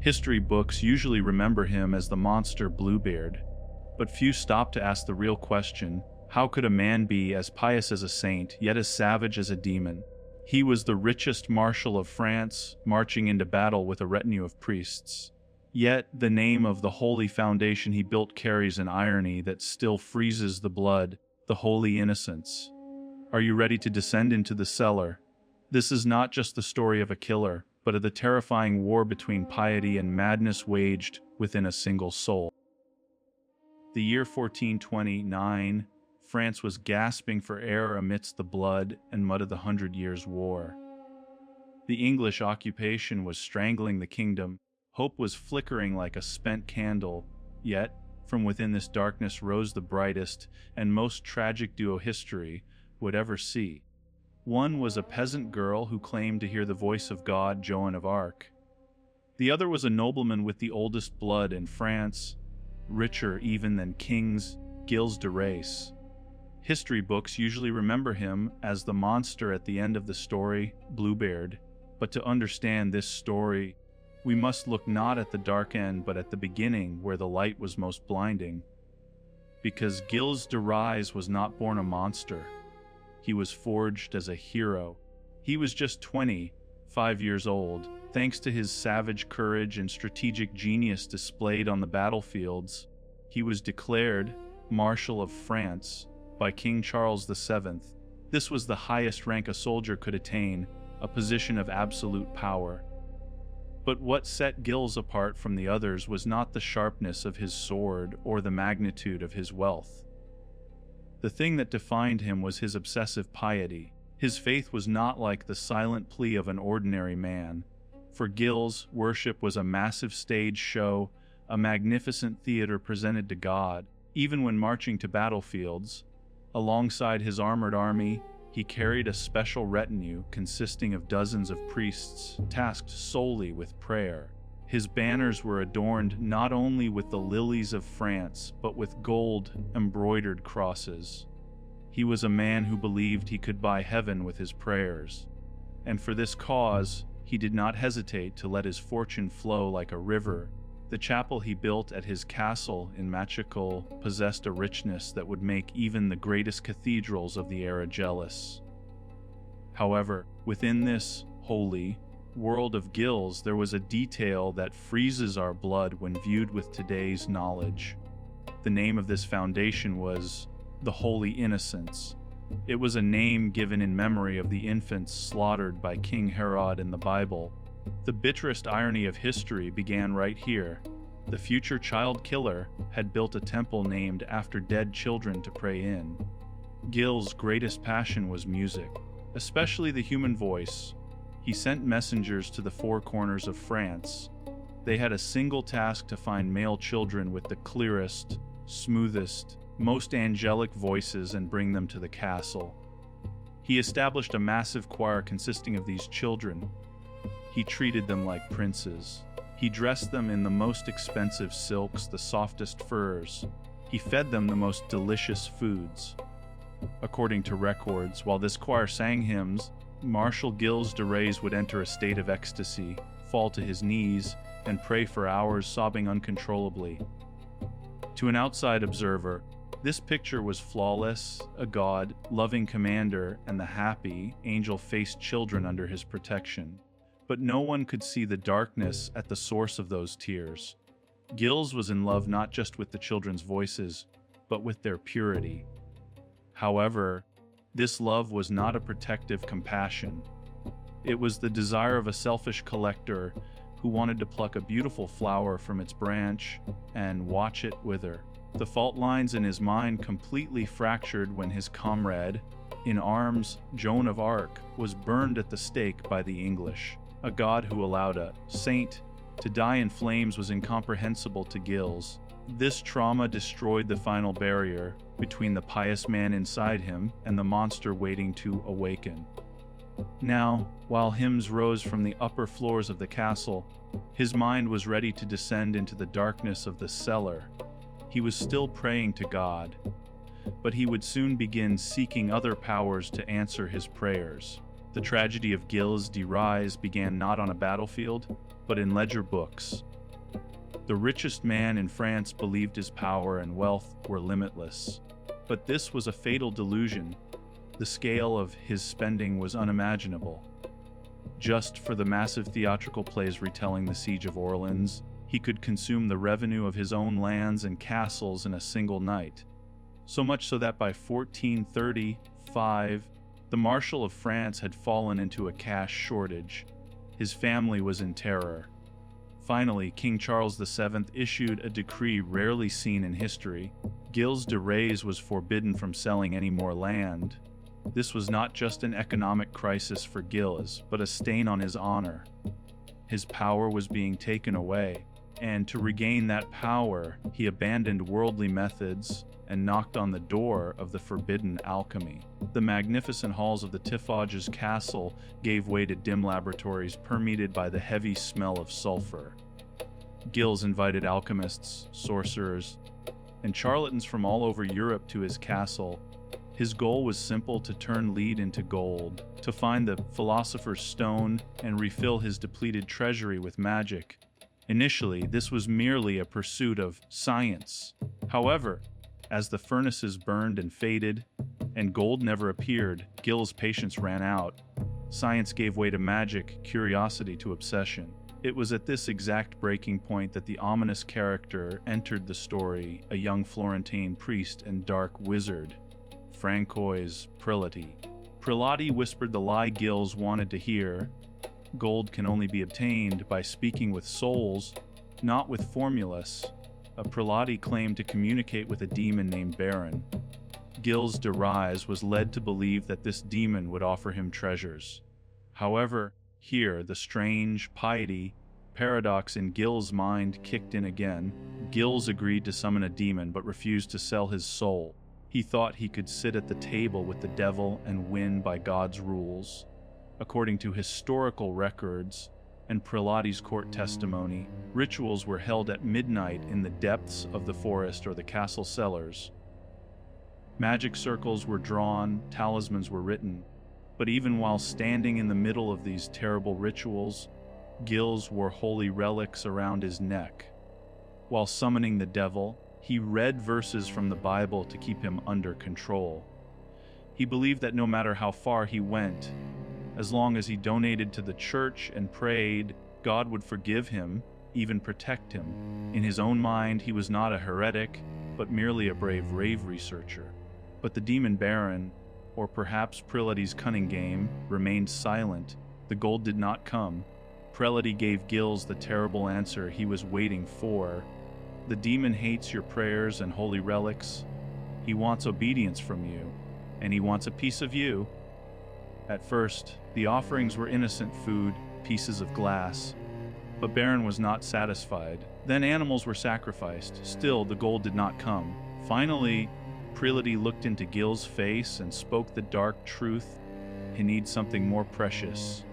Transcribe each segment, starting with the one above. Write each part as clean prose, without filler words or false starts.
History books usually remember him as the monster Bluebeard, but few stop to ask the real question: how could a man be as pious as a saint, yet as savage as a demon? He was the richest Marshal of France, marching into battle with a retinue of priests. Yet, the name of the holy foundation he built carries an irony that still freezes the blood: the holy innocence. Are you ready to descend into the cellar? This is not just the story of a killer, but of the terrifying war between piety and madness waged within a single soul. The year 1429, France was gasping for air amidst the blood and mud of the 100 Years' War. The English occupation was strangling the kingdom. Hope was flickering like a spent candle, yet, from within this darkness rose the brightest and most tragic duo history would ever see. One was a peasant girl who claimed to hear the voice of God, Joan of Arc. The other was a nobleman with the oldest blood in France, richer even than kings, Gilles de Rais. History books usually remember him as the monster at the end of the story, Bluebeard. But to understand this story, we must look not at the dark end but at the beginning where the light was most blinding. Because Gilles de Rais was not born a monster. He was forged as a hero. He was just 25 years old. Thanks to his savage courage and strategic genius displayed on the battlefields, he was declared Marshal of France by King Charles VII. This was the highest rank a soldier could attain, a position of absolute power. But what set Gilles apart from the others was not the sharpness of his sword or the magnitude of his wealth. The thing that defined him was his obsessive piety. His faith was not like the silent plea of an ordinary man. For Gilles, worship was a massive stage show, a magnificent theater presented to God. Even when marching to battlefields, alongside his armored army, he carried a special retinue consisting of dozens of priests tasked solely with prayer. His banners were adorned not only with the lilies of France, but with gold-embroidered crosses. He was a man who believed he could buy heaven with his prayers, and for this cause, he did not hesitate to let his fortune flow like a river. The chapel he built at his castle in Machical possessed a richness that would make even the greatest cathedrals of the era jealous. However, within this holy world of Gilles, there was a detail that freezes our blood when viewed with today's knowledge. The name of this foundation was the Holy Innocents. It was a name given in memory of the infants slaughtered by King Herod in the Bible. The bitterest irony of history began right here. The future child killer had built a temple named after dead children to pray in. Gilles' greatest passion was music, especially the human voice. He sent messengers to the four corners of France. They had a single task: to find male children with the clearest, smoothest, most angelic voices and bring them to the castle. He established a massive choir consisting of these children. He treated them like princes. He dressed them in the most expensive silks, the softest furs. He fed them the most delicious foods. According to records, while this choir sang hymns, Marshal Gilles de Rais would enter a state of ecstasy, fall to his knees, and pray for hours, sobbing uncontrollably. To an outside observer, this picture was flawless: a God-loving commander and the happy, angel-faced children under his protection. But no one could see the darkness at the source of those tears. Gilles was in love not just with the children's voices, but with their purity. However, this love was not a protective compassion. It was the desire of a selfish collector who wanted to pluck a beautiful flower from its branch and watch it wither. The fault lines in his mind completely fractured when his comrade-in-arms, Joan of Arc, was burned at the stake by the English. A god who allowed a saint to die in flames was incomprehensible to Gilles. This trauma destroyed the final barrier between the pious man inside him and the monster waiting to awaken. Now, while hymns rose from the upper floors of the castle, his mind was ready to descend into the darkness of the cellar. He was still praying to God, but he would soon begin seeking other powers to answer his prayers. The tragedy of Gilles de Rais began not on a battlefield, but in ledger books. The richest man in France believed his power and wealth were limitless. But this was a fatal delusion. The scale of his spending was unimaginable. Just for the massive theatrical plays retelling the Siege of Orleans, he could consume the revenue of his own lands and castles in a single night. So much so that by 1435, the Marshal of France had fallen into a cash shortage. His family was in terror. Finally, King Charles VII issued a decree rarely seen in history. Gilles de Rais was forbidden from selling any more land. This was not just an economic crisis for Gilles, but a stain on his honor. His power was being taken away, and to regain that power, he abandoned worldly methods and knocked on the door of the forbidden alchemy. The magnificent halls of the Tiffauges castle gave way to dim laboratories permeated by the heavy smell of sulfur. Gilles invited alchemists, sorcerers, and charlatans from all over Europe to his castle. His goal was simple: to turn lead into gold, to find the philosopher's stone and refill his depleted treasury with magic. Initially, this was merely a pursuit of science. However, as the furnaces burned and faded, and gold never appeared, Gilles' patience ran out. Science gave way to magic, curiosity to obsession. It was at this exact breaking point that the ominous character entered the story, a young Florentine priest and dark wizard, Francois Prelati. Prelati whispered the lie Gilles wanted to hear. Gold can only be obtained by speaking with souls, not with formulas. A Prelati claimed to communicate with a demon named Baron. Gilles de Rais was led to believe that this demon would offer him treasures. However, here the strange piety paradox in Gilles' mind kicked in again. Gilles agreed to summon a demon but refused to sell his soul. He thought he could sit at the table with the devil and win by God's rules. According to historical records and Prelati's court testimony, rituals were held at midnight in the depths of the forest or the castle cellars. Magic circles were drawn, talismans were written, but even while standing in the middle of these terrible rituals, Gilles wore holy relics around his neck. While summoning the devil, he read verses from the Bible to keep him under control. He believed that no matter how far he went, as long as he donated to the church and prayed, God would forgive him, even protect him. In his own mind, he was not a heretic, but merely a brave rave researcher. But the demon Baron, or perhaps Prelati's cunning game, remained silent. The gold did not come. Prelati gave Gilles the terrible answer he was waiting for. The demon hates your prayers and holy relics. He wants obedience from you, and he wants a piece of you. At first, the offerings were innocent food, pieces of glass. But Baron was not satisfied. Then animals were sacrificed. Still, the gold did not come. Finally, Prelati looked into Gilles' face and spoke the dark truth. He needs something more precious,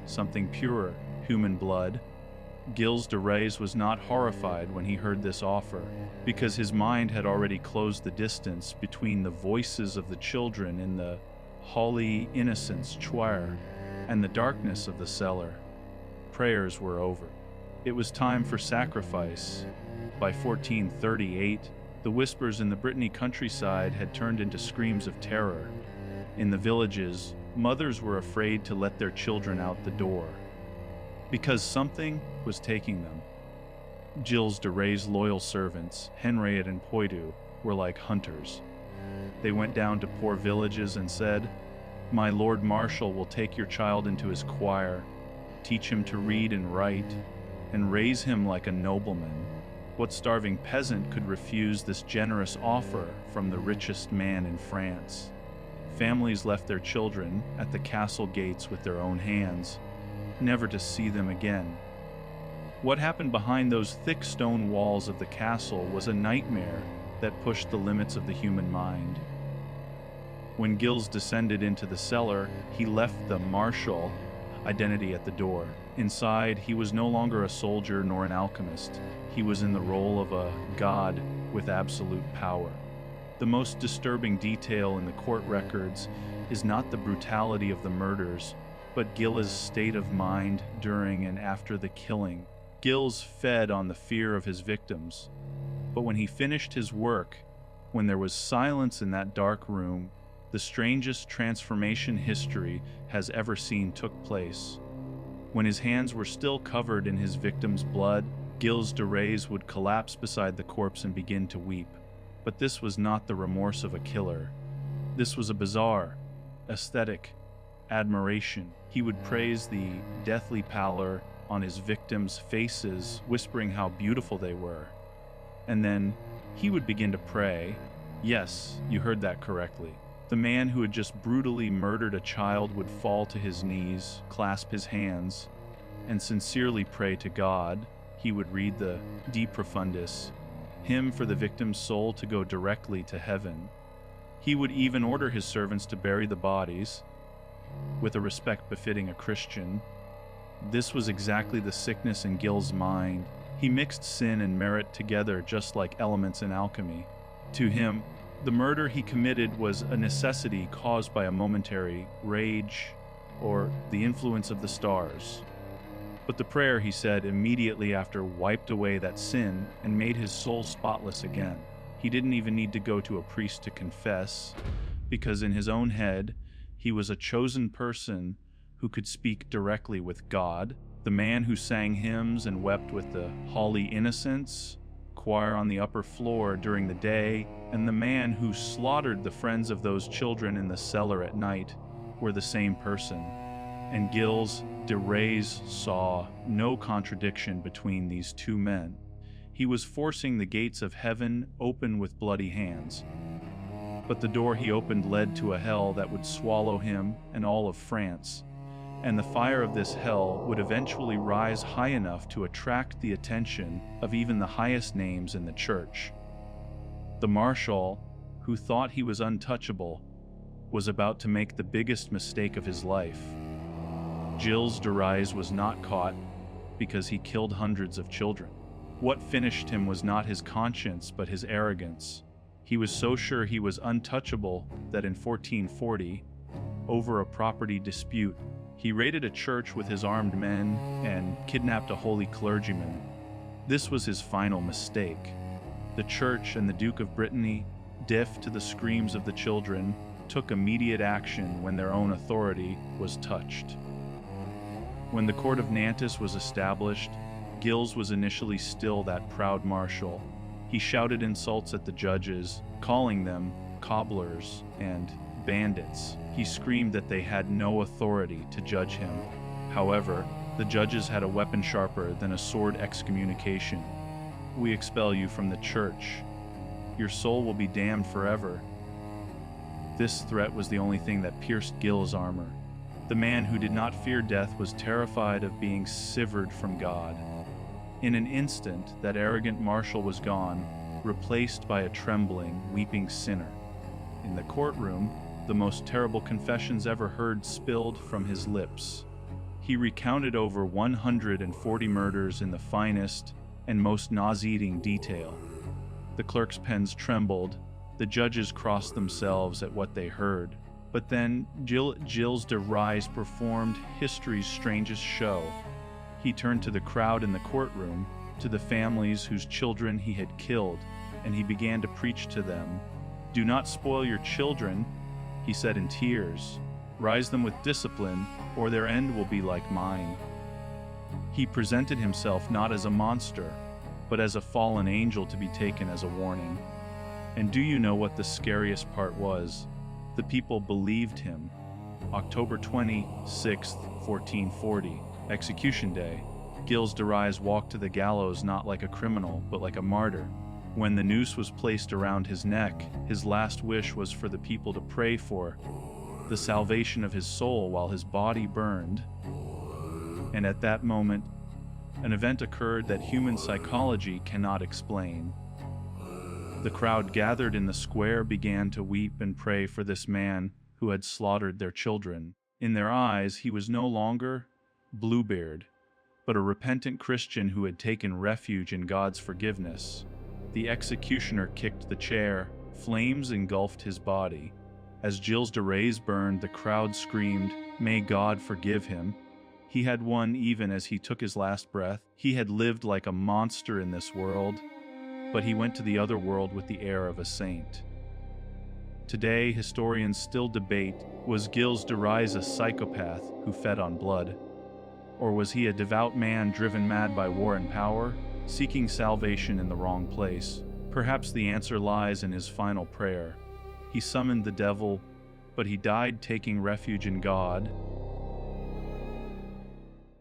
something purer, human blood. Gilles de Rais was not horrified when he heard this offer, because his mind had already closed the distance between the voices of the children in the holy innocence choir and the darkness of the cellar. Prayers were over. It was time for sacrifice. By 1438, the whispers in the Brittany countryside had turned into screams of terror. In the villages, mothers were afraid to let their children out the door, because something was taking them. Gilles de Rais' loyal servants, Henriette and Poitou, were like hunters. They went down to poor villages and said, "My Lord Marshal will take your child into his choir, teach him to read and write, and raise him like a nobleman." What starving peasant could refuse this generous offer from the richest man in France? Families left their children at the castle gates with their own hands, never to see them again. What happened behind those thick stone walls of the castle was a nightmare that pushed the limits of the human mind. When Gilles descended into the cellar, he left the marshal identity at the door. Inside, he was no longer a soldier nor an alchemist. He was in the role of a god with absolute power. The most disturbing detail in the court records is not the brutality of the murders, but Gilles' state of mind during and after the killing. Gilles fed on the fear of his victims. But when he finished his work, when there was silence in that dark room, the strangest transformation history has ever seen took place. When his hands were still covered in his victim's blood, Gilles de Rais would collapse beside the corpse and begin to weep. But this was not the remorse of a killer. This was a bizarre, aesthetic admiration. He would praise the deathly pallor on his victims' faces, whispering how beautiful they were. And then he would begin to pray. Yes, you heard that correctly. The man who had just brutally murdered a child would fall to his knees, clasp his hands, and sincerely pray to God. He would read the De Profundis, hymn for the victim's soul to go directly to heaven. He would even order his servants to bury the bodies, with a respect befitting a Christian. This was exactly the sickness in Gilles' mind. He mixed sin and merit together just like elements in alchemy. To him, the murder he committed was a necessity caused by a momentary rage or the influence of the stars. But the prayer, he said, immediately after wiped away that sin and made his soul spotless again. He didn't even need to go to a priest to confess, because in his own head, he was a chosen person who could speak directly with God, the man who sang hymns and wept with the Holy Innocents choir on the upper floor during the day, and the man who slaughtered the friends of those children in the cellar at night were the same person. And Gilles de Rais saw no contradiction between these two men. He was forcing the gates of heaven open with bloody hands. But the door he opened led to a hell that would swallow him and all of France. And the fire of this hell would eventually rise high enough to attract the attention of even the highest names in the church. The Marshal, who thought he was untouchable, was about to make the biggest mistake of his life. Gilles de Rais was not caught because he killed hundreds of children. What finished him was not his conscience, but his arrogance. He was so sure he was untouchable that in 1440, over a property dispute, he raided a church with his armed men and kidnapped a holy clergyman. This was his final mistake. The church and the Duke of Brittany, deaf to the screams of the children, took immediate action when their own authority was touched. When the court of Nantes was established, Gilles was initially still that proud marshal. He shouted insults at the judges, calling them cobblers and bandits. He screamed that they had no authority to judge him. However, the judges had a weapon sharper than a sword excommunication. We expel you from the church. Your soul will be damned forever. This threat was the only thing that pierced Gilles' armor. The man who did not fear death was terrified of being severed from God. In an instant, that arrogant marshal was gone, replaced by a trembling, weeping sinner. In the courtroom, the most terrible confessions ever heard spilled from his lips. He recounted over 140 murders in the finest and most nauseating detail. The clerks' pens trembled, the judges crossed themselves at what they heard. But then Gilles de Rais performed history's strangest show. He turned to the crowd in the courtroom, to the families whose children he had killed, and he began to preach to them. "Do not spoil your children," he said in tears. "Rise them with discipline, or their end will be like mine." He presented himself not as a monster, but as a fallen angel to be taken as a warning. And do you know what the scariest part was? The people believed him. October 26th, 1440, execution day. Gilles de Rais walked to the gallows not like a criminal, but like a martyr. When the noose was placed around his neck, his last wish was for the people to pray for the salvation of his soul while his body burned. And at that moment, an event occurred that human psychology cannot explain. The crowd gathered in the square began to weep and pray for this man who had slaughtered their children. In their eyes, he was no longer Bluebeard, but a repentant Christian who had taken refuge in God's forgiveness. The executioner kicked the chair. Flames engulfed his body. As Gilles de Rais burned, the crowd screamed, "May God forgive him." He had won even as he took his last breath. He had lived like a monster in this world, but he went to the other world with the air of a saint. Today, historians still debate, was Gilles de Rais a psychopath who fed on blood? Or was he a devout man driven mad by war and power, seeking salvation in the wrong place? Perhaps the answer lies in his final prayer. He summoned the devil, but he died taking refuge in God,